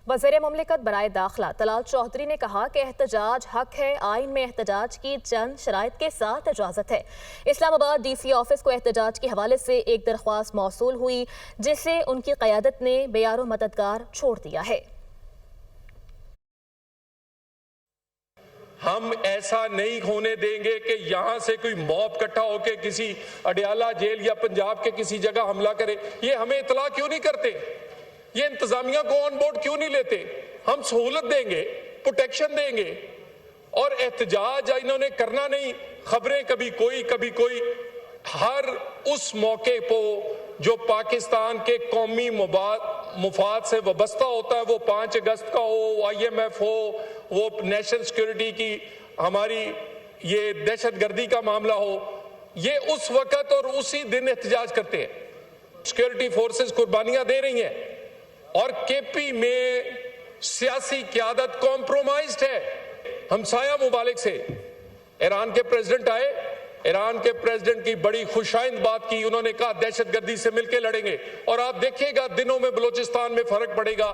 वज़ीर मुमलिकत बराए दाखिला तलाल चौधरी ने कहा कि एहतजाज हक है। आइन में एहतजाज की चंद शराइत के साथ इजाज़त है। इस्लामाबाद DC ऑफिस को एहतजाज के हवाले से एक दरख्वास्त मौसूल हुई, जिसे उनकी क़यादत ने बेयारो मददगार छोड़ दिया है। हम ऐसा नहीं होने देंगे कि यहां से कोई मॉब इकट्ठा होकर किसी अडयाला जेल या पंजाब के किसी जगह हमला करे। ये हमें इतला क्यों नहीं करते? ये इंतजामिया को ऑन बोर्ड क्यों नहीं लेते? हम सहूलत देंगे, प्रोटेक्शन देंगे, और एहतजाज इन्होंने करना नहीं। खबरें कभी कोई हर उस मौके को जो पाकिस्तान के कौमी मुफाद से वाबस्ता होता है, वो 5 अगस्त का हो, IMF हो, वो नेशनल सिक्योरिटी की हमारी ये दहशतगर्दी का मामला हो, ये उस वक्त और उसी दिन एहतजाज करते हैं। सिक्योरिटी फोर्सेस कुर्बानियां दे रही हैं और KP में सियासी क़यादत कॉम्प्रोमाइज्ड है। हमसाया मुमालिक से ईरान के प्रेसिडेंट आए, ईरान के प्रेसिडेंट की बड़ी खुशाइंद बात की, उन्होंने कहा दहशतगर्दी से मिलकर लड़ेंगे, और आप देखिएगा दिनों में बलूचिस्तान में फर्क पड़ेगा।